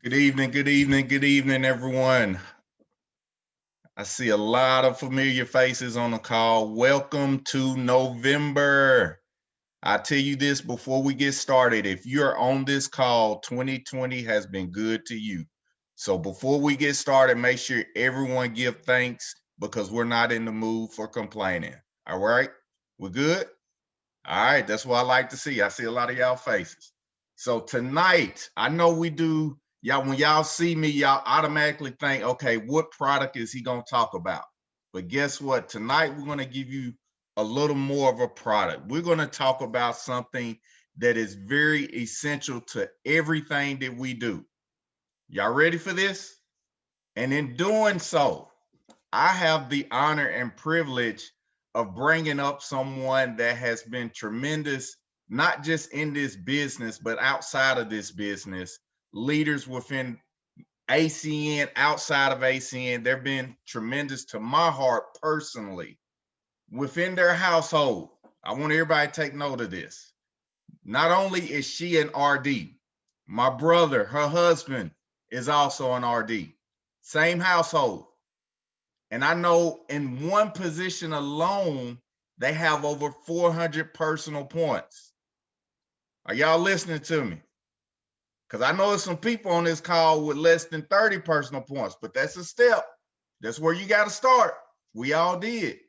Good evening, good evening, good evening, everyone. I see a lot of familiar faces on the call. Welcome to November. I tell you this before we get started. If you're on this call, 2020 has been good to you. So before we get started, make sure everyone give thanks because we're not in the mood for complaining. All right? We're good? All right, that's what I like to see. I see a lot of y'all faces. So tonight, I know we do, y'all, when y'all see me, y'all automatically think, okay, what product is he gonna talk about? But guess what? Tonight, we're gonna give you a little more of a product. We're gonna talk about something that is very essential to everything that we do. Y'all ready for this? And in doing so, I have the honor and privilege of bringing up someone that has been tremendous, not just in this business, but outside of this business. Leaders within ACN, outside of ACN, they've been tremendous to my heart personally. Within their household, I want everybody to take note of this. Not only is she an RD, my brother, her husband, is also an RD. Same household. And I know in one position alone, they have over 400 personal points. Are y'all listening to me? Because I know there's some people on this call with less than 30 personal points, but that's a step. That's where you got to start. We all did.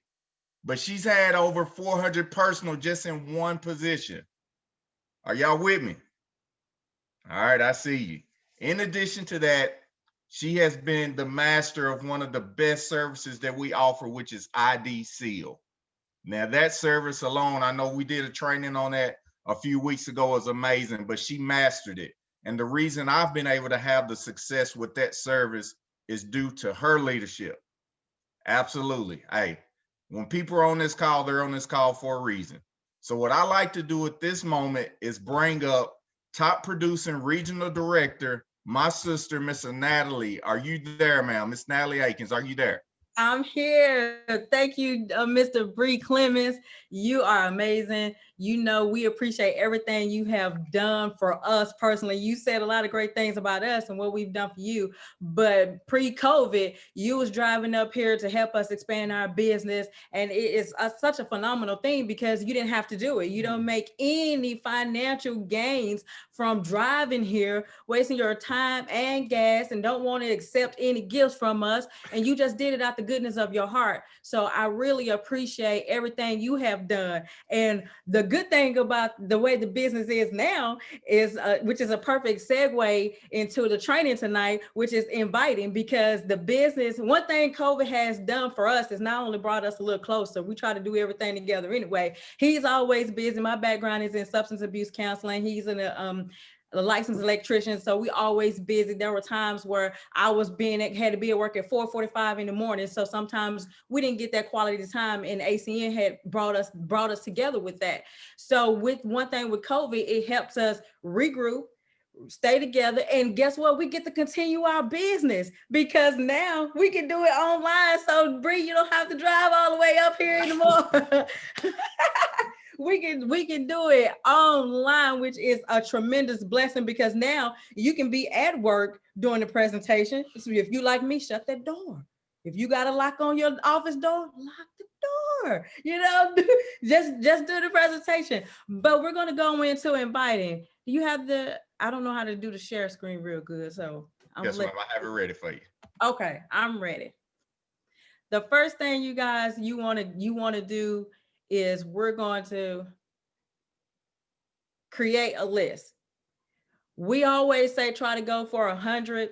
But she's had over 400 personal just in one position. Are y'all with me? All right, I see you. In addition to that, she has been the master of one of the best services that we offer, which is ID Seal. Now that service alone, I know we did a training on that a few weeks ago, is amazing, but she mastered it. And the reason I've been able to have the success with that service is due to her leadership. Absolutely. Hey, when people are on this call, they're on this call for a reason. So what I like to do at this moment is bring up top producing regional director, my sister, Miss Natalie. Are you there, ma'am? Miss Natalie Akins, are you there? I'm here. Thank you, Mr. Bree Clemens. You are amazing. You know, we appreciate everything you have done for us personally. You said a lot of great things about us and what we've done for you. But pre-COVID, you was driving up here to help us expand our business. And it is such a phenomenal thing because you didn't have to do it. You don't make any financial gains from driving here, wasting your time and gas, and don't want to accept any gifts from us. And you just did it out the goodness of your heart. So I really appreciate everything you have done. And the good thing about the way the business is now is, which is a perfect segue into the training tonight, which is inviting, because the business, one thing COVID has done for us is not only brought us a little closer, we try to do everything together anyway. He's always busy. My background is in substance abuse counseling. He's in a licensed electrician, so we always busy. There were times where I was had to be at work at 4:45 in the morning, so sometimes we didn't get that quality time, and ACN had brought us together with that. So with one thing with COVID, it helps us regroup, stay together, and guess what? We get to continue our business because now we can do it online. So Bree, you don't have to drive all the way up here anymore. We can do it online, which is a tremendous blessing because now you can be at work during the presentation. So if you like me, shut that door. If you got a lock on your office door, lock the door. Just do the presentation. But we're gonna go into inviting. Do you have I don't know how to do the share screen real good, so Yes, ma'am. I have it ready for you. okay, I'm ready. The first thing you guys you want to do is we're going to create a list. We always say try to go for 100,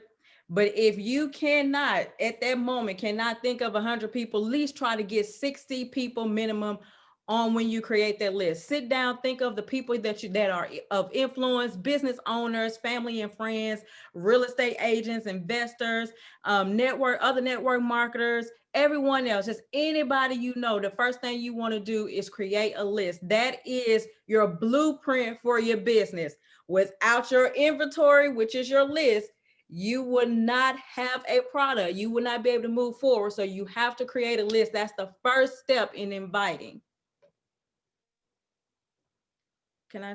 but if you cannot at that moment cannot think of 100 people, at least try to get 60 people minimum on when you create that list. Sit down, think of the people that are of influence, business owners, family and friends, real estate agents, investors, other network marketers, everyone else, just anybody you know. The first thing you want to do is create a list. That is your blueprint for your business. Without your inventory, which is your list, you would not have a product. You would not be able to move forward. So you have to create a list. That's the first step in inviting. Can I?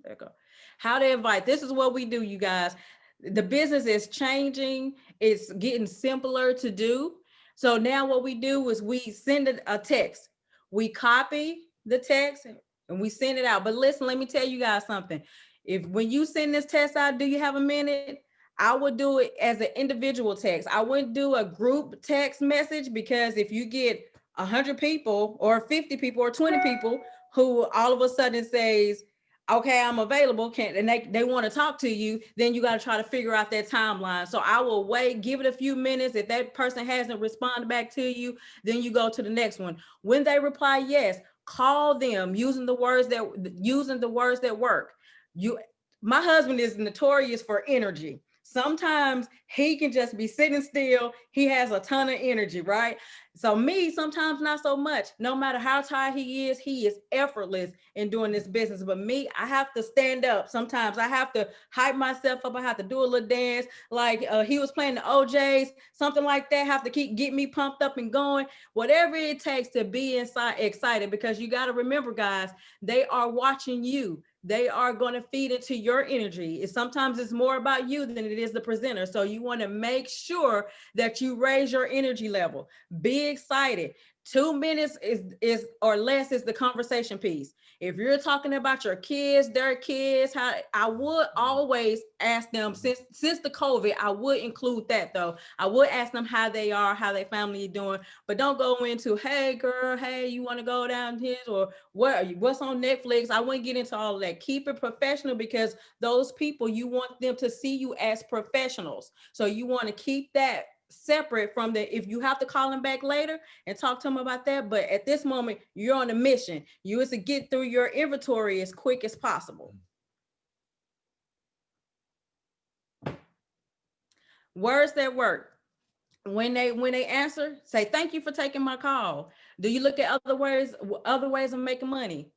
There we go. How to invite. This is what we do, you guys. The business is changing. It's getting simpler to do. So now what we do is we send a text. We copy the text and we send it out. But listen, let me tell you guys something. If when you send this text out, do you have a minute? I would do it as an individual text. I wouldn't do a group text message, because if you get 100 people or 50 people or 20 people who all of a sudden says, okay, I'm available, can and they want to talk to you, then you got to try to figure out that timeline. So I will wait, give it a few minutes. If that person hasn't responded back to you, then you go to the next one. When they reply yes, call them using the words that work. You My husband is notorious for energy. Sometimes he can just be sitting still. He has a ton of energy, right? So me, sometimes not so much. No matter how tired he is effortless in doing this business. But me, I have to stand up. Sometimes I have to hype myself up. I have to do a little dance. Like he was playing the OJs, something like that. Have to get me pumped up and going. Whatever it takes to be excited, because you got to remember, guys, they are watching you. They are going to feed into your energy. Sometimes it's more about you than it is the presenter. So you want to make sure that you raise your energy level. Be excited. 2 minutes is or less is the conversation piece. If you're talking about your kids, their kids, how I would always ask them, since the COVID, I would include that though. I would ask them how they are, how their family is doing, but don't go into, hey girl, hey, you want to go down here, or what's on Netflix. I wouldn't get into all of that. Keep it professional, because those people, you want them to see you as professionals. So you want to keep that separate from the, if you have to call them back later and talk to them about that, but at this moment you're on a mission. You is to get through your inventory as quick as possible. Words that work. When they answer, say thank you for taking my call. Do you look at other ways of making money?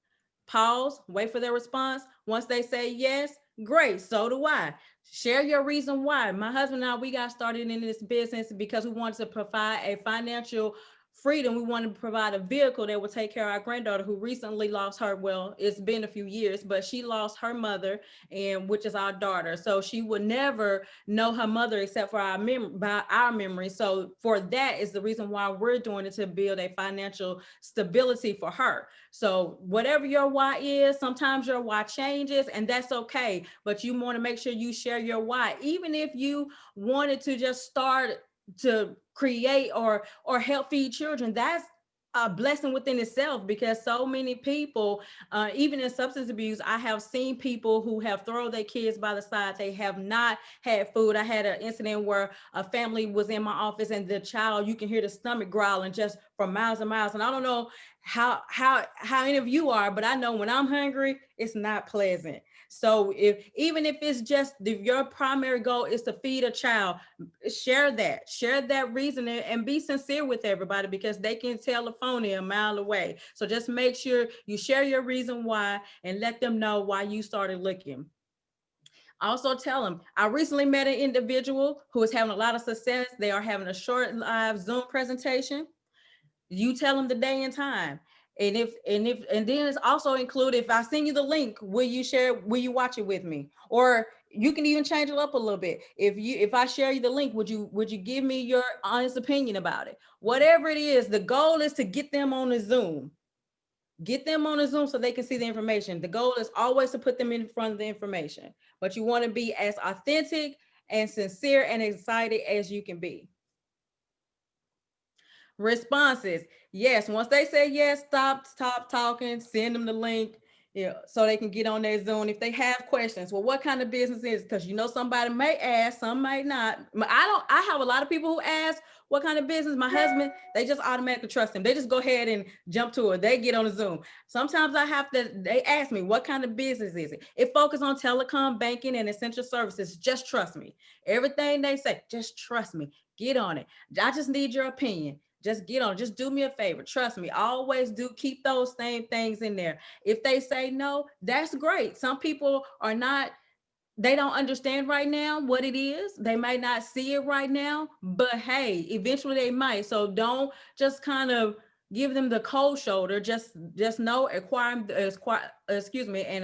Pause, wait for their response. Once they say yes, great, so do I. Share your reason why. My husband and I, we got started in this business because we wanted to provide a financial freedom. We wanted to provide a vehicle that would take care of our granddaughter, who recently lost her, well, it's been a few years, but she lost her mother, and which is our daughter. So she would never know her mother except for by our memory. So for that is the reason why we're doing it, to build a financial stability for her. So whatever your why is, sometimes your why changes, and that's okay. But you want to make sure you share your why. Even if you wanted to just start to create or help feed children, that's a blessing within itself, because so many people, even in substance abuse, I have seen people who have thrown their kids by the side. They have not had food. I had an incident where a family was in my office, and the child, you can hear the stomach growling just for miles and miles. And I don't know how any of you are, but I know when I'm hungry, it's not pleasant. So even if it's just your primary goal is to feed a child, share that reason, and be sincere with everybody, because they can tell a phony a mile away. So just make sure you share your reason why, and let them know why you started looking. Also tell them, I recently met an individual who is having a lot of success. They are having a short live Zoom presentation. You tell them the day and time. And then it's also included, if I send you the link, will you watch it with me? Or you can even change it up a little bit. If I share you the link, would you give me your honest opinion about it? Whatever it is, the goal is to get them on the Zoom. Get them on a Zoom so they can see the information. The goal is always to put them in front of the information, but you want to be as authentic and sincere and excited as you can be. Responses. Yes, once they say yes, stop talking, send them the link, so they can get on their Zoom. If they have questions, well, what kind of business is? Because somebody may ask, some might not. I have a lot of people who ask what kind of business. My husband, they just automatically trust him. They just go ahead and jump to it. They get on the Zoom. Sometimes they ask me, what kind of business is it? It focuses on telecom, banking, and essential services. Just trust me. Everything they say, just trust me. Get on it. I just need your opinion. Just get on. Just do me a favor. Trust me. Always do keep those same things in there. If they say no, that's great. Some people they don't understand right now what it is. They might not see it right now, but hey, eventually they might. So don't just kind of give them the cold shoulder. Just know, and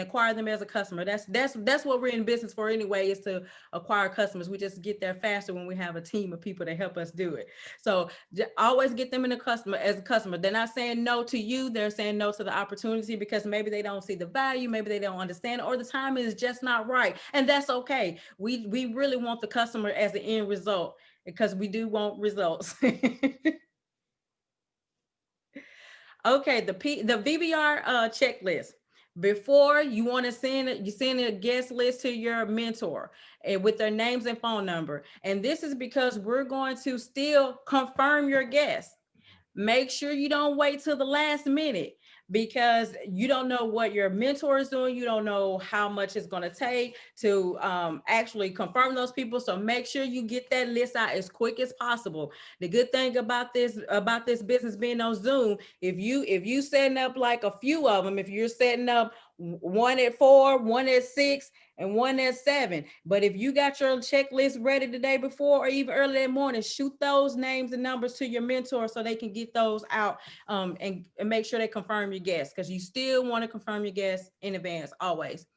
acquire them as a customer. That's what we're in business for anyway, is to acquire customers. We just get there faster when we have a team of people to help us do it. So always get them in a customer as a customer. They're not saying no to you, they're saying no to the opportunity, because maybe they don't see the value, maybe they don't understand, or the timing is just not right. And that's okay. We really want the customer as the end result, because we do want results. Okay, the VBR checklist. Before you want to send a guest list to your mentor, and with their names and phone number. And this is because we're going to still confirm your guests. Make sure you don't wait till the last minute, because you don't know what your mentor is doing. You don't know how much it's going to take to actually confirm those people. So make sure you get that list out as quick as possible. The good thing about this business being on Zoom, if you setting up like a few of them, if you're setting up one at 4, one at 6, and one at 7. But if you got your checklist ready the day before or even early that morning, shoot those names and numbers to your mentor so they can get those out, and make sure they confirm your guests, because you still want to confirm your guests in advance always.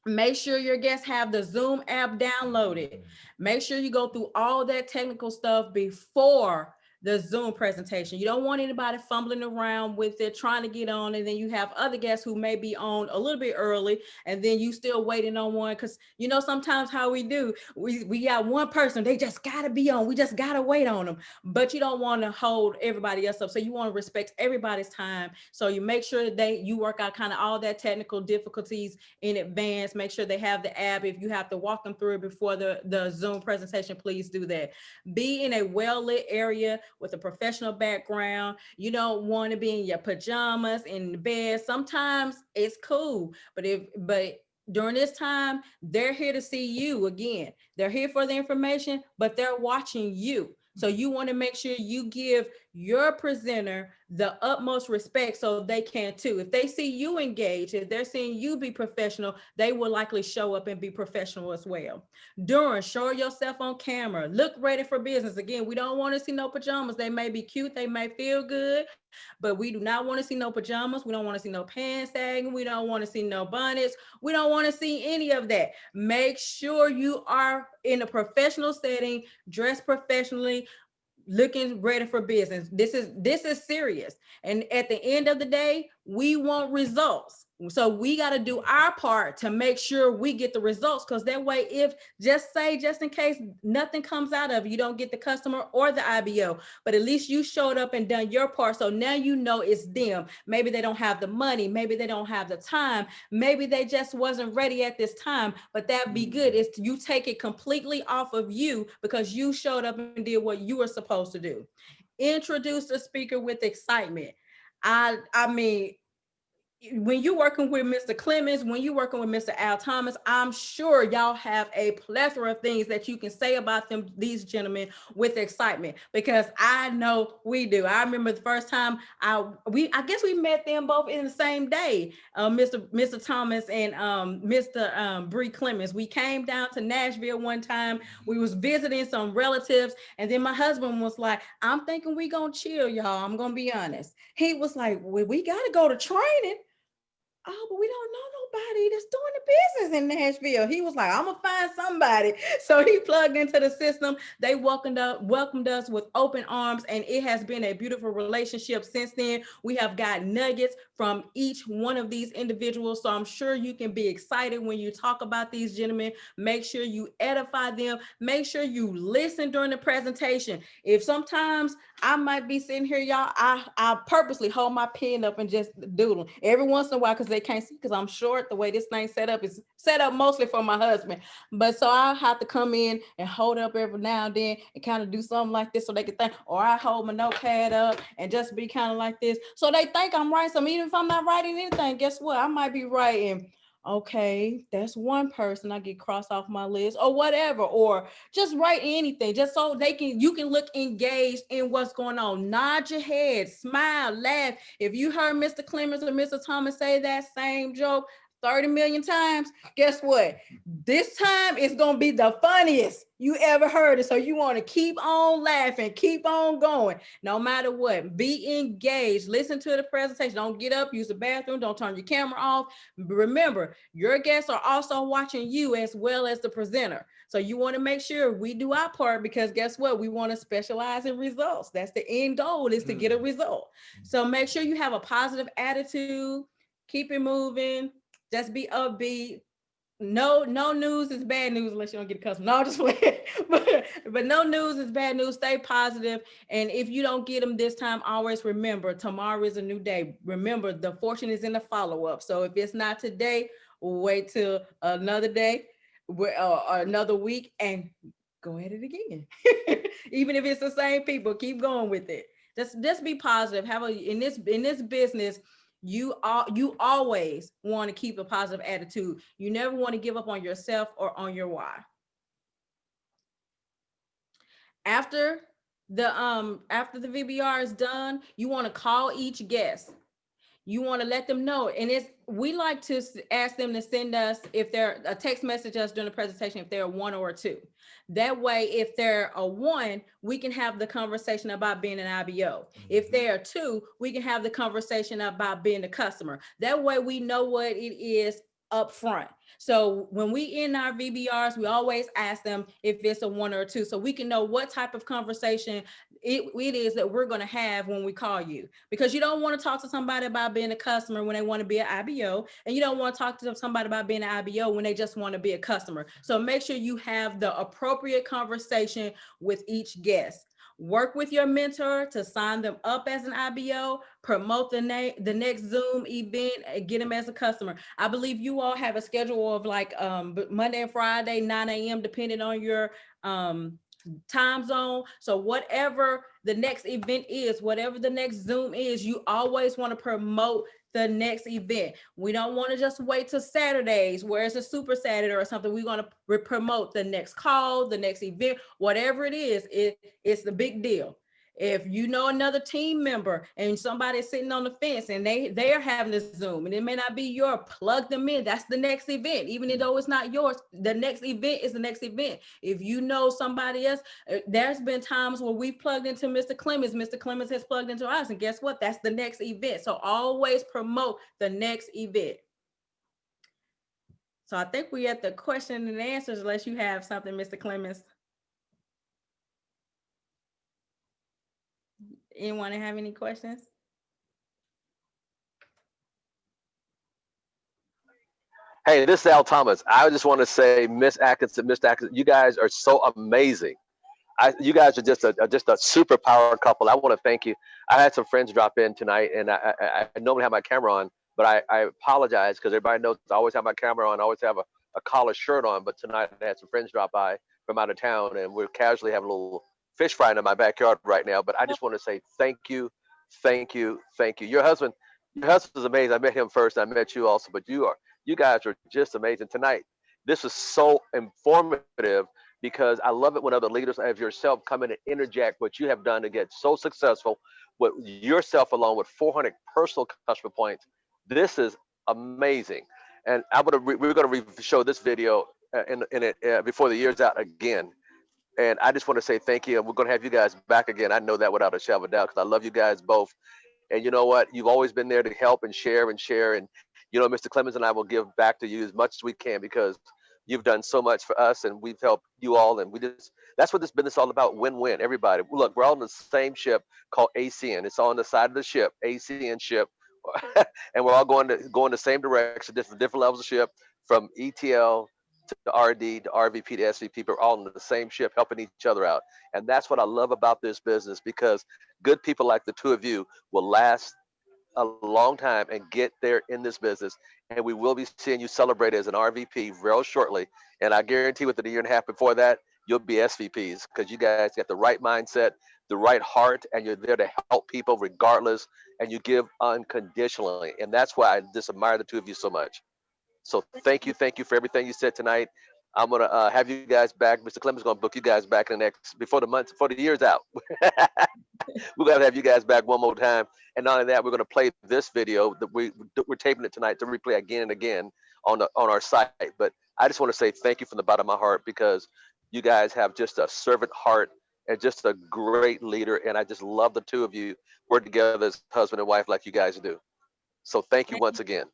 Make sure your guests have the Zoom app downloaded. Make sure you go through all that technical stuff before the Zoom presentation. You don't want anybody fumbling around with it, trying to get on, and then you have other guests who may be on a little bit early, and then you still waiting on one, because sometimes how we do, we got one person, they just gotta be on, we just gotta wait on them, but you don't want to hold everybody else up, so you want to respect everybody's time. So you make sure that you work out kind of all that technical difficulties in advance. Make sure they have the app. If you have to walk them through it before the Zoom presentation, please do that. Be in a well-lit area with a professional background. You don't want to be in your pajamas in the bed. Sometimes it's cool, but during this time, they're here to see you again. They're here for the information, but they're watching you. So you want to make sure you give your presenter the utmost respect so they can too. If they see you engage, if they're seeing you be professional, they will likely show up and be professional as well. Show yourself on camera. Look ready for business. Again, we don't want to see no pajamas. They may be cute, they may feel good, but we do not want to see no pajamas. We don't want to see no pants sagging. We don't want to see no bonnets. We don't want to see any of that. Make sure you are in a professional setting, dressed professionally, looking ready for business. This is serious. And at the end of the day, we want results. So we got to do our part to make sure we get the results, because that way, if just in case nothing comes out of it, you don't get the customer or the IBO, but at least you showed up and done your part. So now you know it's them. Maybe they don't have the money, maybe they don't have the time, maybe they just wasn't ready at this time, but that'd be good. It's you take it completely off of you because you showed up and did what you were supposed to do. Introduce the speaker with excitement. I mean, when you're working with Mr. Clemens, when you're working with Mr. Al Thomas, I'm sure y'all have a plethora of things that you can say about these gentlemen with excitement, because I know we do. I remember the first time I guess we met them both in the same day, Mr. Thomas and Mr. Bree Clemens. We came down to Nashville one time. We was visiting some relatives, and then my husband was like, "I'm thinking we gonna chill, y'all. I'm gonna be honest." He was like, "Well, we gotta go to training." "Oh, but we don't know nobody that's doing the business in Nashville." He was like, "I'm gonna find somebody." So he plugged into the system. They welcomed us with open arms, and it has been a beautiful relationship since then. We have got nuggets from each one of these individuals. So I'm sure you can be excited when you talk about these gentlemen. Make sure you edify them. Make sure you listen during the presentation. If sometimes I might be sitting here, y'all, I purposely hold my pen up and just doodle every once in a while, because they can't see, because I'm short. The way this thing set up is set up mostly for my husband. But so I have to come in and hold up every now and then and kind of do something like this so they can think, or I hold my notepad up and just be kind of like this. So they think I'm writing something. Even if I'm not writing anything, guess what? I might be writing, okay, that's one person I get crossed off my list, or whatever, or just write anything, just so you can look engaged in what's going on. Nod your head, smile, laugh. If you heard Mr. Clemens or Mr. Thomas say that same joke, 30 million times, guess what? This time it's going to be the funniest you ever heard it. So you want to keep on laughing, keep on going, no matter what. Be engaged. Listen to the presentation. Don't get up, use the bathroom. Don't turn your camera off. Remember, your guests are also watching you as well as the presenter. So you want to make sure we do our part, because guess what? We want to specialize in results. That's the end goal, is to get a result. So make sure you have a positive attitude. Keep it moving. Just be upbeat. No news is bad news unless you don't get a customer. No, just wait. but no news is bad news. Stay positive. And if you don't get them this time, always remember, tomorrow is a new day. Remember, the fortune is in the follow-up. So if it's not today, wait till another day or another week and go at it again. Even if it's the same people, keep going with it. Just be positive. In this business, you always want to keep a positive attitude. You never want to give up on yourself or on your why. After the VBR is done, you want to call each guest. You want to let them know. And we like to ask them to send us, if they're a text message us during the presentation, if they're a 1 or a 2. That way, if they're a 1, we can have the conversation about being an IBO. If they're a 2, we can have the conversation about being a customer. That way we know what it is up front. So when we in our VBRs, we always ask them if it's a 1 or a 2, so we can know what type of conversation it is that we're going to have when we call you. Because you don't want to talk to somebody about being a customer when they want to be an IBO, and you don't want to talk to somebody about being an IBO when they just want to be a customer. So make sure you have the appropriate conversation with each guest. Work with your mentor to sign them up as an IBO, promote the next Zoom event, and get them as a customer. I believe you all have a schedule of like Monday and Friday, 9 a.m., depending on your time zone. So whatever the next event is, whatever the next Zoom is, you always want to promote the next event. We don't want to just wait till Saturdays where it's a super Saturday or something. We're going to promote the next call, the next event, whatever it is. It's the big deal. If you know another team member and somebody's sitting on the fence and they are having this Zoom and it may not be your, plug them in. That's the next event. Even though it's not yours, the next event is the next event. If you know somebody else, there's been times where we've plugged into Mr. Clemens. Mr. Clemens has plugged into us, and guess what? That's the next event. So always promote the next event. So I think we're at the question and answers, unless you have something, Mr. Clemens. Anyone have any questions? Hey, this is Al Thomas. I just want to say, Miss Atkins and Mr. Atkins, you guys are so amazing. You guys are just a super power couple. I want to thank you. I had some friends drop in tonight, and I normally have my camera on, but I apologize because everybody knows I always have my camera on. I always have a collar shirt on, but tonight I had some friends drop by from out of town, and we're casually having a little fish frying in my backyard right now. But I just want to say thank you, thank you, thank you. Your husband's amazing. I met him first. I met you also, but you guys are just amazing tonight. This is so informative because I love it when other leaders of yourself come in and interject what you have done to get so successful with yourself alone with 400 personal customer points. This is amazing. And we're going to show this video before the year's out again. And I just want to say thank you. And we're going to have you guys back again. I know that without a shadow of a doubt because I love you guys both. And you know what? You've always been there to help and share and share. And, Mr. Clemens and I will give back to you as much as we can because you've done so much for us and we've helped you all. And that's what this business is all about. Win-win. Everybody. Look, we're all on the same ship called ACN. It's on the side of the ship, ACN ship. And we're all going the same direction, different levels of ship from ETL to RD to RVP to SVP. We're all on the same ship helping each other out. And that's what I love about this business because good people like the two of you will last a long time and get there in this business. And we will be seeing you celebrate as an RVP real shortly. And I guarantee within a year and a half before that, you'll be SVPs because you guys got the right mindset, the right heart, and you're there to help people regardless. And you give unconditionally. And that's why I just admire the two of you so much. So thank you for everything you said tonight. I'm gonna have you guys back. Mr. Clemens is gonna book you guys back in the next before the year's out. We're gonna have you guys back one more time, and not only that, we're gonna play this video that we're taping it tonight to replay again and again on our site. But I just want to say thank you from the bottom of my heart, because you guys have just a servant heart and just a great leader. And I just love the two of you work together as husband and wife like you guys do. So thank you once again.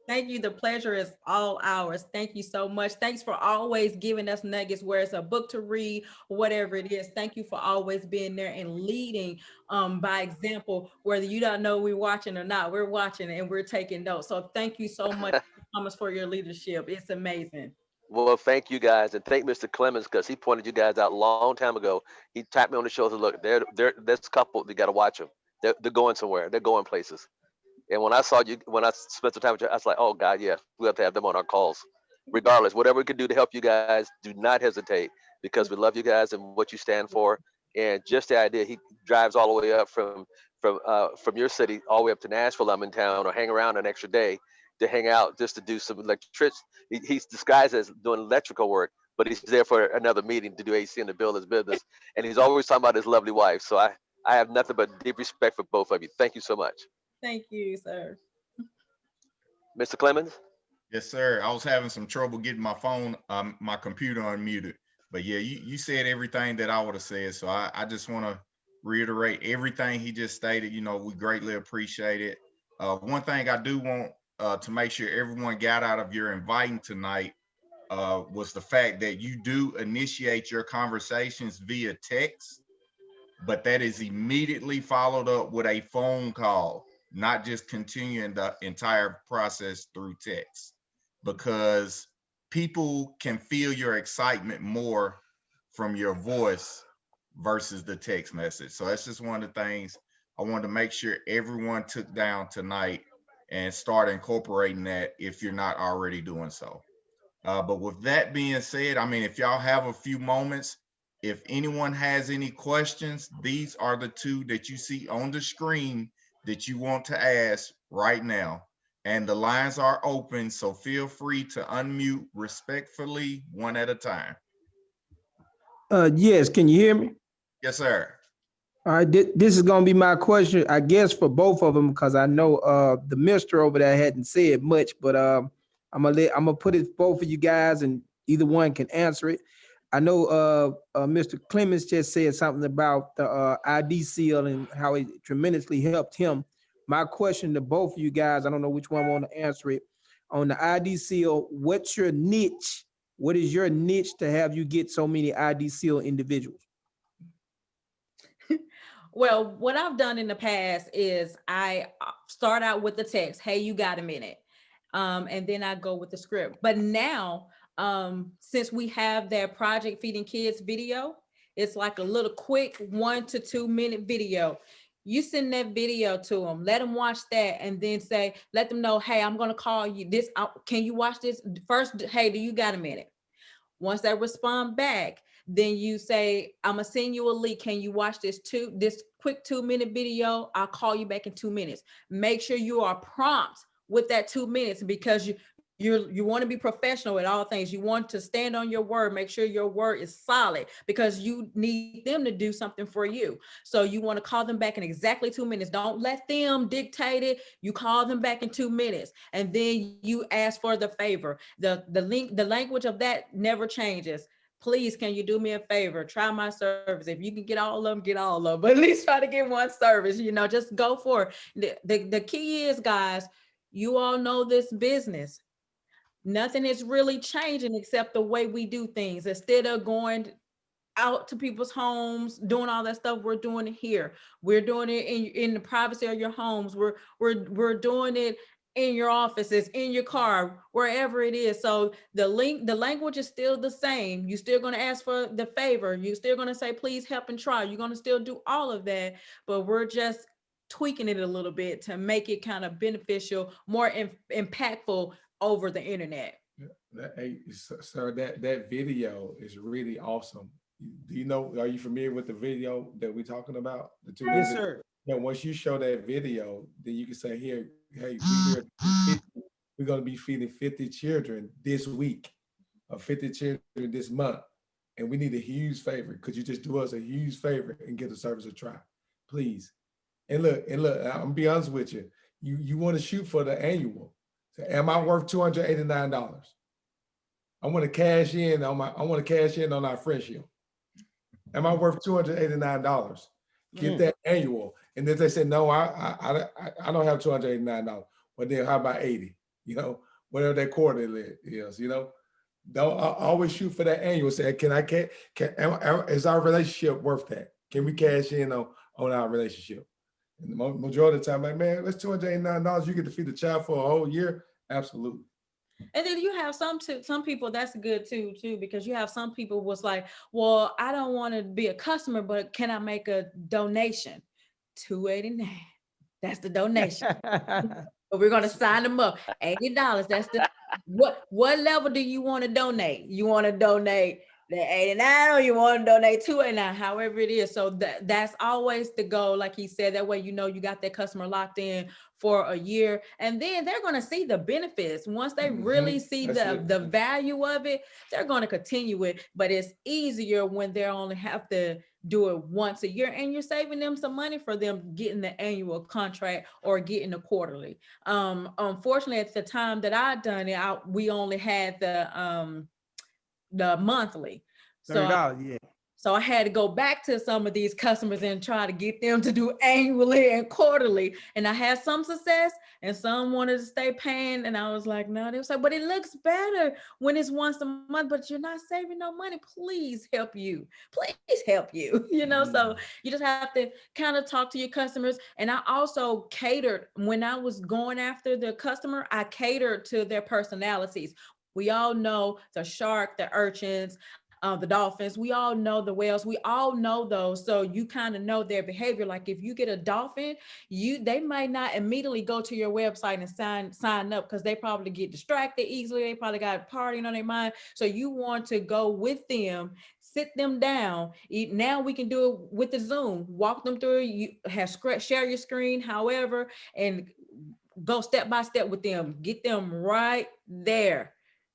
Thank you. The pleasure is all ours. Thank you so much. Thanks for always giving us nuggets, where it's a book to read, whatever it is. Thank you for always being there and leading by example, whether you don't know we're watching or not. We're watching and we're taking notes. So thank you so much, Thomas, for your leadership. It's amazing. Well, thank you guys, and thank Mr. Clemens, because he pointed you guys out a long time ago. He tapped me on the shoulder. Look, they're this couple. You got to watch them. They're going somewhere. They're going places. And when I saw you, when I spent some time with you, I was like, oh God, yeah, we have to have them on our calls. Regardless, whatever we can do to help you guys, do not hesitate, because we love you guys and what you stand for. And just the idea, he drives all the way up from your city all the way up to Nashville. I'm in town, or hang around an extra day to hang out, just to do some electric. He's disguised as doing electrical work, but he's there for another meeting to do AC and to build his business. And he's always talking about his lovely wife. So I have nothing but deep respect for both of you. Thank you so much. Thank you, sir. Mr. Clemens? Yes, sir. I was having some trouble getting my phone, my computer unmuted. But yeah, you said everything that I would have said. So I just want to reiterate everything he just stated. You know, we greatly appreciate it. One thing I do want to make sure everyone got out of your inviting tonight was the fact that you do initiate your conversations via text, but that is immediately followed up with a phone call, not just continuing the entire process through text, because people can feel your excitement more from your voice versus the text message. So that's just one of the things I wanted to make sure everyone took down tonight and start incorporating that if you're not already doing so. But with that being said, I mean, if y'all have a few moments, if anyone has any questions, these are the two that you see on the screen that you want to ask right now. And the lines are open, so feel free to unmute respectfully, one at a time. Yes, can you hear me? Yes, sir. All right, this is gonna be my question, I guess, for both of them, because I know the mister over there hadn't said much, but I'm gonna put it both of you guys, and either one can answer it. I know Mr. Clemens just said something about the ID seal and how it tremendously helped him. My question to both of you guys, I don't know which one want to answer it. On the ID seal, what's your niche? What is your niche to have you get so many ID seal individuals? Well, what I've done in the past is I start out with the text, hey, you got a minute? And then I go with the script. But now, since we have that Project Feeding Kids video, it's like a little quick 1 to 2 minute video. You send that video to them, let them watch that, and then say, let them know, hey, I'm gonna call you this. Can you watch this first? Hey, do you got a minute? Once they respond back, then you say, I'm gonna send you a link. Can you watch this quick 2 minute video? I'll call you back in 2 minutes. Make sure you are prompt with that 2 minutes, because you want to be professional at all things. You want to stand on your word. Make sure your word is solid, because you need them to do something for you. So you want to call them back in exactly 2 minutes. Don't let them dictate it. You call them back in 2 minutes, and then you ask for the favor. The language of that never changes. Please, can you do me a favor? Try my service. If you can get all of them, get all of them. But at least try to get one service. Just go for it. The key is, guys, you all know this business. Nothing is really changing except the way we do things. Instead of going out to people's homes, doing all that stuff, we're doing it here. We're doing it in the privacy of your homes. We're doing it in your offices, in your car, wherever it is. So the language is still the same. You're still going to ask for the favor. You're still going to say, please help and try. You're going to still do all of that, but we're just tweaking it a little bit to make it kind of beneficial, more impactful over the internet. Hey, sir, that video is really awesome. Do you know, are you familiar with the video that we're talking about? The 2 minutes? Yes, sir. Yeah, once you show that video, then you can say, here, hey, we're going to be feeding 50 children this week, or 50 children this month. And we need a huge favor. Could you just do us a huge favor and give the service a try, please? And look, I'm gonna be honest with you. You want to shoot for the annual. So am I worth $289? I want to cash in on our friendship. Am I worth $289? Get that annual. And then they say, no, I don't have $289. Well, then how about 80? You know, whatever that quarterly is, you know. Don't always shoot for that annual. Say, is our relationship worth that? Can we cash in on our relationship? And the majority of the time, like, man, that's $289. You get to feed the child for a whole year. Absolutely. And then you have some people that's good too, because you have some people was like, well, I don't want to be a customer, but can I make a donation? $289. That's the donation. But we're gonna sign them up. $80. That's the what level do you want to donate? You want to donate the 89 or you want to donate 289, however it is. So that's always the goal. Like he said, that way, you know, you got that customer locked in for a year, and then they're going to see the benefits. Once they really see the value of it, they're going to continue it. But it's easier when they only have to do it once a year, and you're saving them some money for them getting the annual contract or getting the quarterly. Unfortunately, at the time that I done it, we only had the monthly. $30, So I had to go back to some of these customers and try to get them to do annually and quarterly. And I had some success and some wanted to stay paying. And I was like, no, they was like, but it looks better when it's once a month, but you're not saving no money. Please help you. Please help you. You know, so you just have to kind of talk to your customers. And I also catered when I was going after the customer, I catered to their personalities. We all know the shark, the urchins, the dolphins, we all know the whales, we all know those. So you kind of know their behavior. Like if you get a dolphin, they might not immediately go to your website and sign up because they probably get distracted easily. They probably got partying on their mind. So you want to go with them, sit them down. Now we can do it with the Zoom, walk them through, you have share your screen, however, and go step by step with them, get them right there.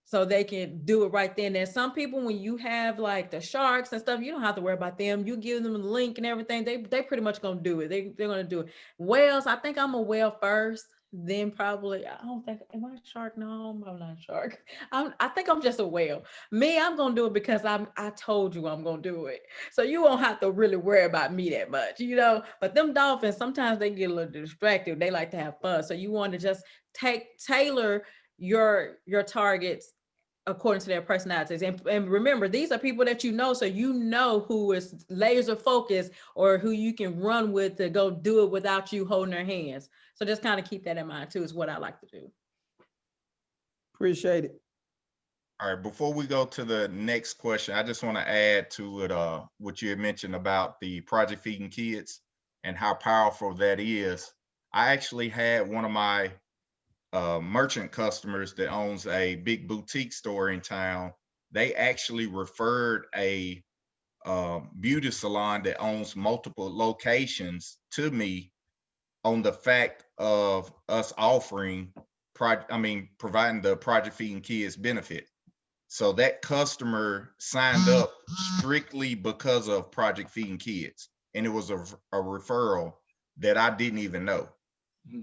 So they can do it right then. There's some people, when you have like the sharks and stuff, you don't have to worry about them. You give them the link and everything. They pretty much gonna do it. They're gonna do it. Whales, I think I'm a whale first. Then probably, I don't think, am I a shark? No, I'm not a shark. I think I'm just a whale. Me, I'm gonna do it because I told you I'm gonna do it. So you won't have to really worry about me that much, you know. But them dolphins, sometimes they get a little distracted. They like to have fun. So you want to just tailor your targets according to their personalities. And remember, these are people that you know, so you know who is laser focused or who you can run with to go do it without you holding their hands. So just kind of keep that in mind too, is what I like to do. Appreciate it. All right, before we go to the next question, I just want to add to it what you had mentioned about the Project Feeding Kids and how powerful that is. I actually had one of my merchant customers that owns a big boutique store in town. They actually referred a beauty salon that owns multiple locations to me on the fact of us offering providing the Project Feeding Kids benefit. So that customer signed up strictly because of Project Feeding Kids, and it was a referral that I didn't even know.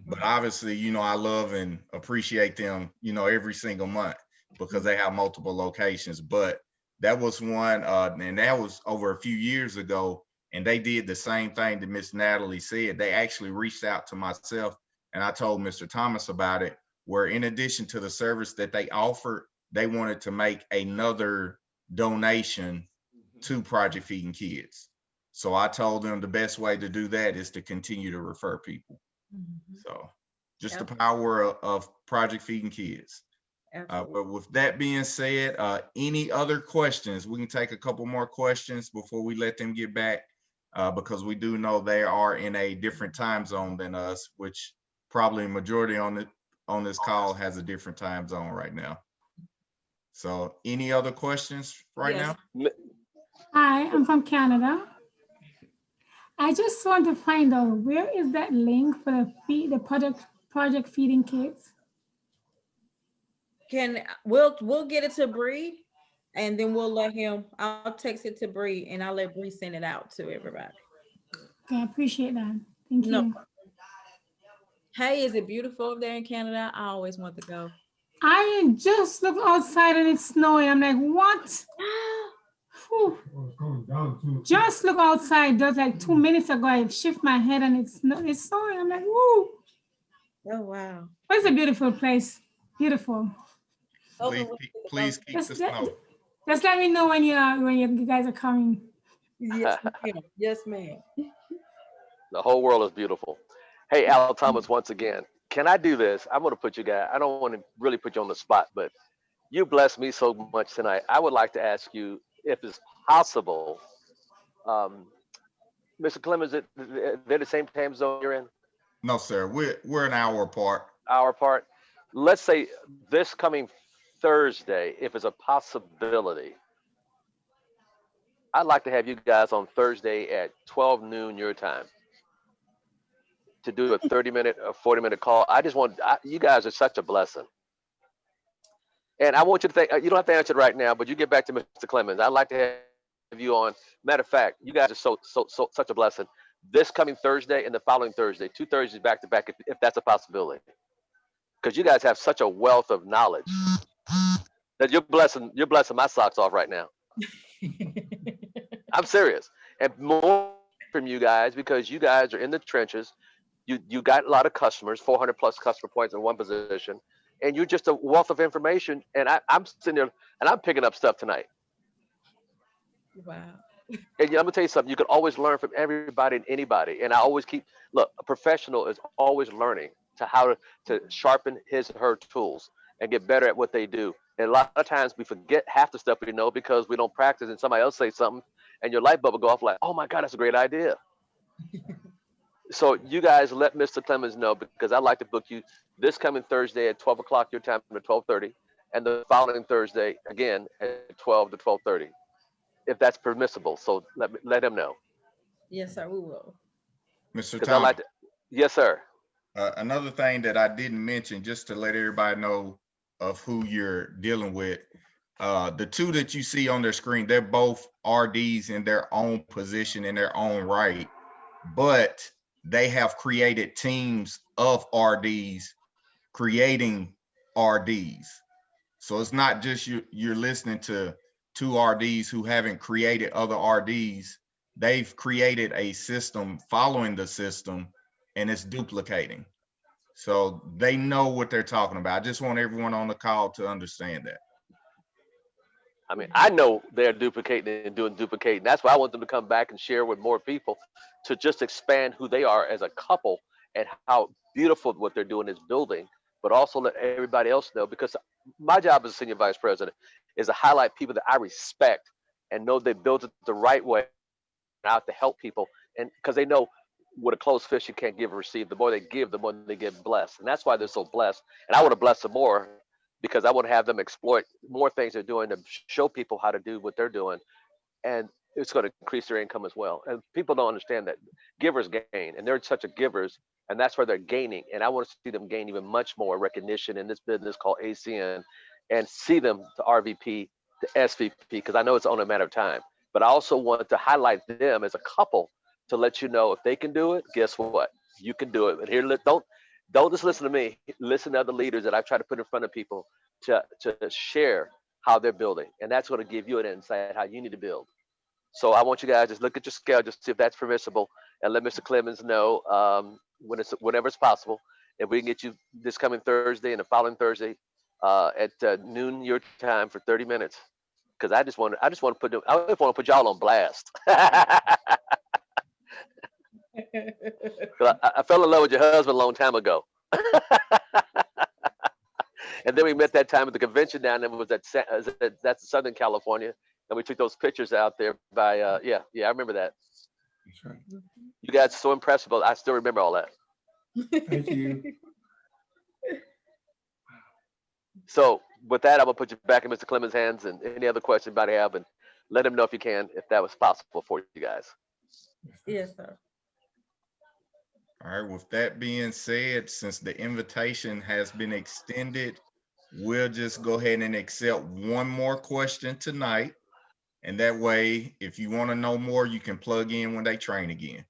But obviously, you know, I love and appreciate them, you know, every single month because they have multiple locations. But that was one, and that was over a few years ago. And they did the same thing that Miss Natalie said. They actually reached out to myself, and I told Mr. Thomas about it, where in addition to the service that they offered, they wanted to make another donation to Project Feeding Kids. So I told them the best way to do that is to continue to refer people. So just the power of Project Feeding Kids. But with that being said, any other questions? We can take a couple more questions before we let them get back, because we do know they are in a different time zone than us, which probably majority on this call has a different time zone right now. So any other questions right now? Hi, I'm from Canada. I just want to find out, where is that link for the project Feeding Kids? We'll get it to Bree, and then we'll let him. I'll text it to Bree, and I'll let Bree send it out to everybody. Okay, I appreciate that. Thank you. Hey, is it beautiful over there in Canada? I always want to go. I just look outside and it's snowing. I'm like, what? Whew. Just look outside. Just like 2 minutes ago, I shift my head and it's snowing. I'm like, woo. Oh wow. It's a beautiful place. Beautiful. Please, please keep the Just, snow. just let me know when you guys are coming. Yes, ma'am. Yes, ma'am. The whole world is beautiful. Hey, Al Thomas, once again, can I do this? I'm going to put you guys, I don't want to really put you on the spot, but you blessed me so much tonight. I would like to ask you if it's possible. Um, Mr. Clemens, they're the same time zone you're in, No, sir. We're an hour apart. hour apart. Let's say this coming Thursday, if it's a possibility, I'd like to have you guys on Thursday at 12 noon your time to do a 30-minute or 40-minute call. You guys are such a blessing. And I want you to think, you don't have to answer it right now, but you get back to Mr. Clemens. I'd like to have you on. Matter of fact, you guys are such a blessing. This coming Thursday and the following Thursday, 2 Thursdays back to back, if that's a possibility. Because you guys have such a wealth of knowledge that you're blessing my socks off right now. I'm serious. And more from you guys, because you guys are in the trenches. You got a lot of customers, 400 plus customer points in one position, and you're just a wealth of information. And I'm sitting there and I'm picking up stuff tonight. Wow. And I'm gonna tell you something. You can always learn from everybody and anybody. And I always look. A professional is always learning how to sharpen his or her tools and get better at what they do. And a lot of times we forget half the stuff we know because we don't practice. And somebody else say something, and your light bulb will go off like, "Oh my God, that's a great idea." So you guys let Mr. Clemens know, because I'd like to book you this coming Thursday at 12 o'clock your time to 12:30, and the following Thursday again at 12 to 12:30, if that's permissible. So let him know. Yes, sir. We will. Mr. Because I like Thomas, to. Yes, sir. another thing that I didn't mention, just to let everybody know of who you're dealing with, the two that you see on their screen, they're both RDs in their own position, in their own right, but they have created teams of RDs creating RDs. So it's not just you're listening to two RDs who haven't created other RDs. They've created a system following the system, and it's duplicating. So they know what they're talking about. I just want everyone on the call to understand that. I mean, I know they're duplicating and doing duplicating. That's why I want them to come back and share with more people to just expand who they are as a couple and how beautiful what they're doing is building, but also let everybody else know, because my job as a senior vice president is to highlight people that I respect and know they built it the right way out to help people. And because they know with a closed fist, you can't give or receive. The more they give, the more they get blessed. And that's why they're so blessed. And I want to bless them more, because I want to have them exploit more things they're doing to show people how to do what they're doing. And it's going to increase their income as well. And people don't understand that givers gain, and they're such a givers, and that's where they're gaining. And I want to see them gain even much more recognition in this business called ACN, and see them to RVP, to SVP, because I know it's only a matter of time. But I also want to highlight them as a couple to let you know if they can do it, guess what? You can do it. And here, don't just listen to me. Listen to other leaders that I've tried to put in front of people to share how they're building. And that's going to give you an insight how you need to build. So I want you guys just look at your scale, just see if that's permissible, and let Mr. Clemens know whenever it's possible. If we can get you this coming Thursday and the following Thursday at noon your time for 30 minutes, because I just want to put y'all on blast. I fell in love with your husband a long time ago. And then we met that time at the convention down there. Was that's Southern California, and we took those pictures out there by I remember that. That's right. You guys are so impressive. I still remember all that. Thank you. So with that, I'm gonna put you back in Mr. Clemens' hands, and any other questions anybody have, and let him know if you can, if that was possible for you guys. Yes, sir. All right, with that being said, since the invitation has been extended, we'll just go ahead and accept one more question tonight. And that way, if you want to know more, you can plug in when they train again.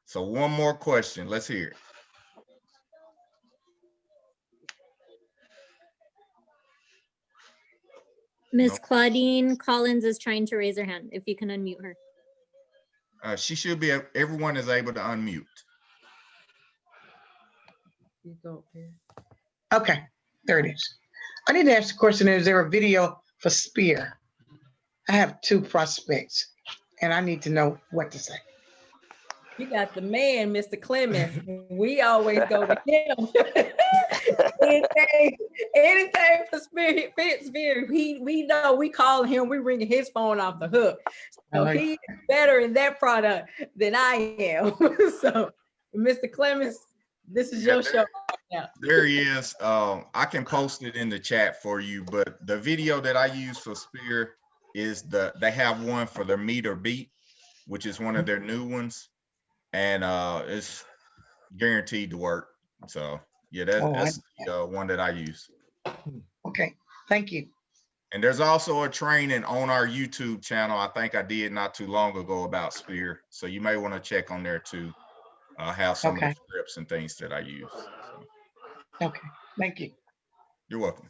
So one more question, let's hear it. Miss Nope. Claudine Collins is trying to raise her hand. If you can unmute her. She should be, everyone is able to unmute. You go, Pierre. Okay, there it is. I need to ask the question, is there a video for Spear? I have 2 prospects and I need to know what to say. You got the man, Mr. Clemens. We always go to him. anything for Spirit, Spirit. We know we call him, we ring his phone off the hook. So he's better in that product than I am. So, Mr. Clemens, this is your show. There he is. I can post it in the chat for you, but the video that I use for Spear is they have one for their meet or beat, which is one of their new ones, and it's guaranteed to work. So yeah, that's the one that I use. Okay, thank you. And there's also a training on our YouTube channel. I think I did not too long ago about Spear, so you may want to check on there too. Have some of the scripts and things that I use. So. Okay, thank you. You're welcome.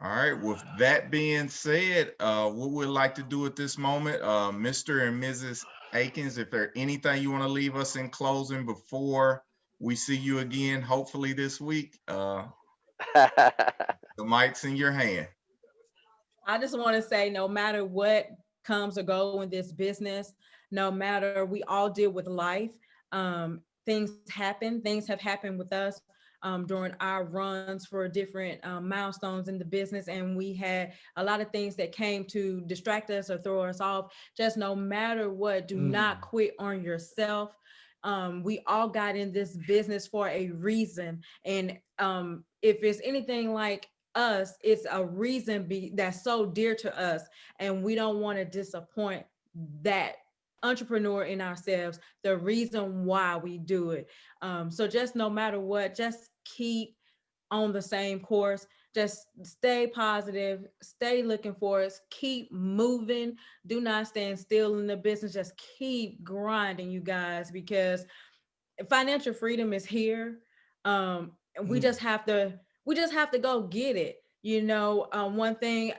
All right, with that being said, what we'd like to do at this moment, Mr. and Mrs. Akins, if there's anything you want to leave us in closing before we see you again, hopefully this week, the mic's in your hand. I just want to say, no matter what comes or go in this business, no matter, we all deal with life. Things happen, things have happened with us during our runs for different milestones in the business. And we had a lot of things that came to distract us or throw us off. Just no matter what, do not quit on yourself. We all got in this business for a reason. And if it's anything like us, it's a reason that's so dear to us. And we don't want to disappoint that entrepreneur in ourselves, the reason why we do it. So just no matter what, just keep on the same course. Just stay positive, stay looking for us, keep moving. Do not stand still in the business. Just keep grinding, you guys, because financial freedom is here. And we just have to go get it. You know, one thing,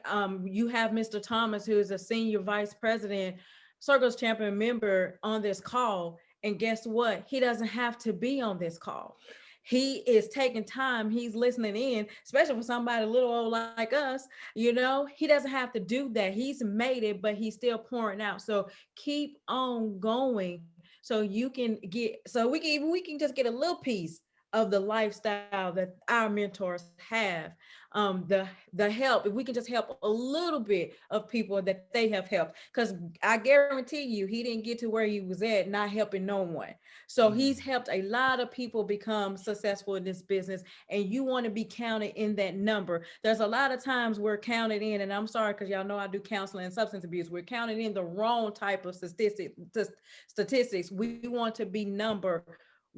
you have Mr. Thomas, who is a senior vice president, Circles Champion member on this call. And guess what? He doesn't have to be on this call. He is taking time. He's listening in, especially for somebody a little old like us. You know, he doesn't have to do that. He's made it, but he's still pouring out. So keep on going, so you can get, so we can just get a little piece of the lifestyle that our mentors have. The help, if we can just help a little bit of people that they have helped, because I guarantee you, he didn't get to where he was at not helping no one. So he's helped a lot of people become successful in this business, and you want to be counted in that number. There's a lot of times we're counted in, and I'm sorry, because y'all know I do counseling and substance abuse. We're counted in the wrong type of statistics. We want to be numbered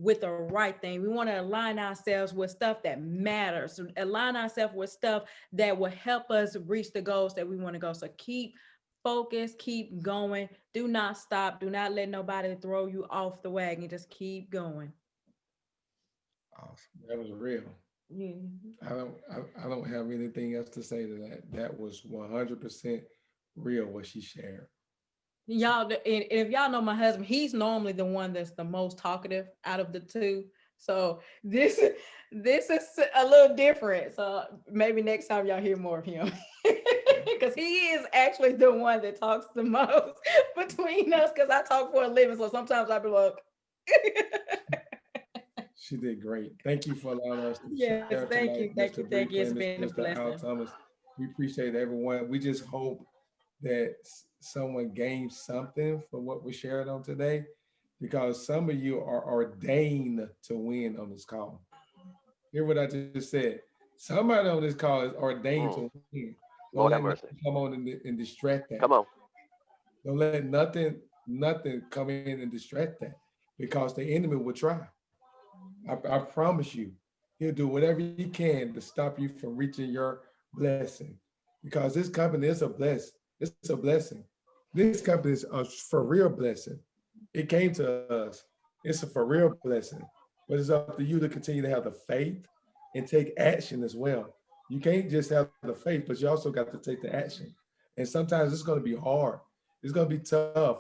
with the right thing. We want to align ourselves with stuff that matters, align ourselves with stuff that will help us reach the goals that we want to go. So keep focused, keep going. Do not stop. Do not let nobody throw you off the wagon. Just keep going. Awesome. That was real. Yeah. I don't have anything else to say to that. That was 100% real what she shared. Y'all, and if y'all know my husband, he's normally the one that's the most talkative out of the two. So this is a little different. So maybe next time y'all hear more of him, because he is actually the one that talks the most between us. Because I talk for a living, so sometimes I be like. She did great. Thank you for allowing us to yes, share thank tonight, you, thank you, thank you. It's been a blessing. Thomas. We appreciate everyone. We just hope that someone gained something from what we shared on today, because some of you are ordained to win on this call. Hear what I just said. Somebody on this call is ordained to win. Don't let nothing come on and distract that. Come on. Don't let nothing come in and distract that, because the enemy will try. I promise you, he'll do whatever he can to stop you from reaching your blessing, because this company is a blessing. It's a blessing. This company is a for real blessing. It came to us. It's a for real blessing. But it's up to you to continue to have the faith and take action as well. You can't just have the faith, but you also got to take the action. And sometimes it's going to be hard. It's going to be tough.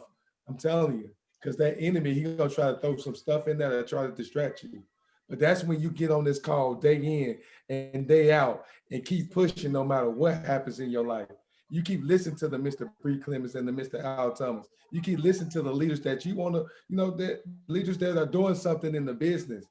I'm telling you, because that enemy, he's going to try to throw some stuff in there to try to distract you. But that's when you get on this call day in and day out and keep pushing no matter what happens in your life. You keep listening to the Mr. Bree Clemens and the Mr. Al Thomas. You keep listening to the leaders that you want to, that leaders that are doing something in the business.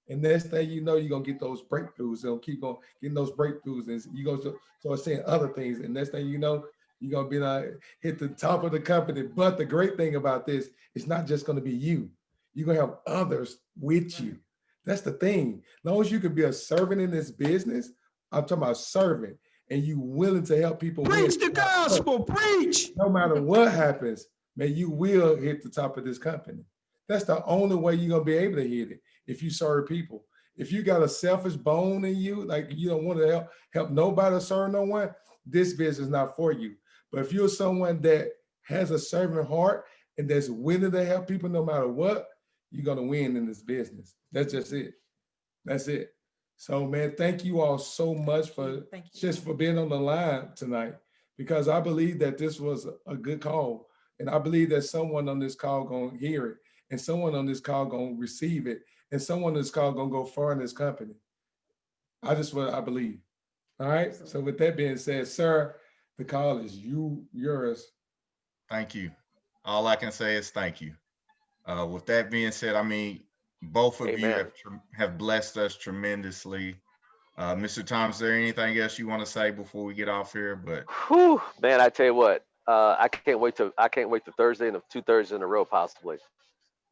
And next thing you know, you're going to get those breakthroughs. They'll keep on getting those breakthroughs. And you're going to start saying other things. And next thing you know, you're going to be like, hit the top of the company. But the great thing about this, it's not just going to be you. You're going to have others with you. That's the thing. As long as you can be a servant in this business, I'm talking about servant, and you willing to help people. Preach the gospel, preach. No matter what happens, man, you will hit the top of this company. That's the only way you're going to be able to hit it. If you serve people, if you got a selfish bone in you, like you don't want to help nobody serve no one, this business is not for you. But if you're someone that has a servant heart and that's willing to help people no matter what, you're going to win in this business. That's just it. That's it. So, man, thank you all so much for being on the line tonight, because I believe that this was a good call. And I believe that someone on this call going to hear it, and someone on this call going to receive it, and someone on this call going to go far in this company. I believe. All right. So with that being said, sir, the call is yours. Thank you. All I can say is thank you. With that being said, I mean, both of Amen. you have blessed us tremendously. Mr. Thomas, is there anything else you want to say before we get off here? But whew, man, I tell you what, I can't wait to Thursday and the 2 Thursdays in a row possibly,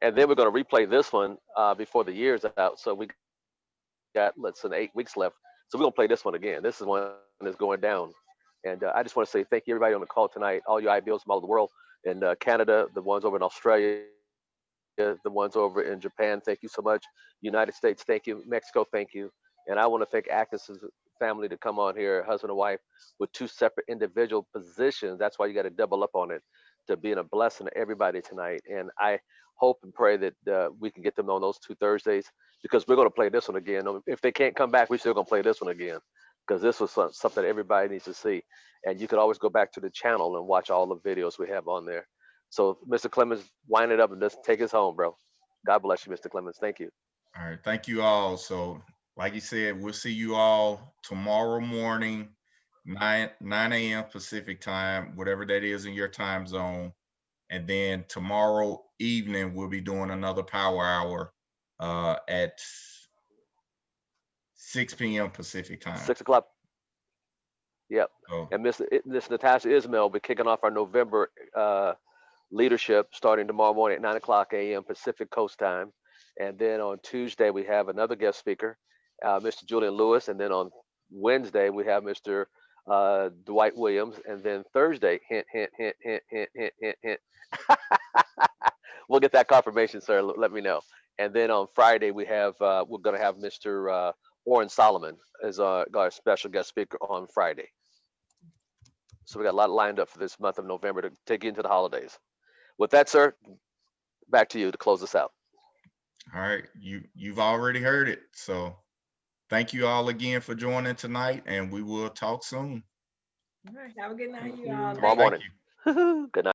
and then we're going to replay this one before the year's out. So we got 8 weeks left. So we're going to play this one again. This is one that's going down, and I just want to say thank you everybody on the call tonight, all you IBOs from all over the world, in Canada, the ones over in Australia, the ones over in Japan, thank you so much. United States, thank you. Mexico, thank you. And I want to thank Akins' family to come on here, husband and wife, with 2 separate individual positions. That's why you got to double up on it, to being a blessing to everybody tonight. And I hope and pray that we can get them on those 2 Thursdays, because we're going to play this one again. If they can't come back, we're still going to play this one again, because this was something everybody needs to see. And you can always go back to the channel and watch all the videos we have on there. So, Mr. Clemens, wind it up and just take us home, bro. God bless you, Mr. Clemens. Thank you. all right, thank you all. So, like you said, we'll see you all tomorrow morning, 9 a.m. Pacific time, whatever that is in your time zone. And then tomorrow evening, we'll be doing another power hour at 6 p.m. Pacific time. 6 o'clock. Yep. So, And Miss Natasha Ismail will be kicking off our November leadership starting tomorrow morning at 9 o'clock a.m. Pacific Coast time. And then on Tuesday, we have another guest speaker, Mr. Julian Lewis. And then on Wednesday, we have Mr. Dwight Williams. And then Thursday, hint, hint, hint, hint, hint, hint, hint, hint. We'll get that confirmation, sir. Let me know. And then on Friday, we're going to have Mr. Orrin Solomon as our special guest speaker on Friday. So we got a lot lined up for this month of November to take you into the holidays. With that, sir, back to you to close us out. all right, you've already heard it. So thank you all again for joining tonight, and we will talk soon. All right, have a good night, you all. Tomorrow Thank you. morning. Good night.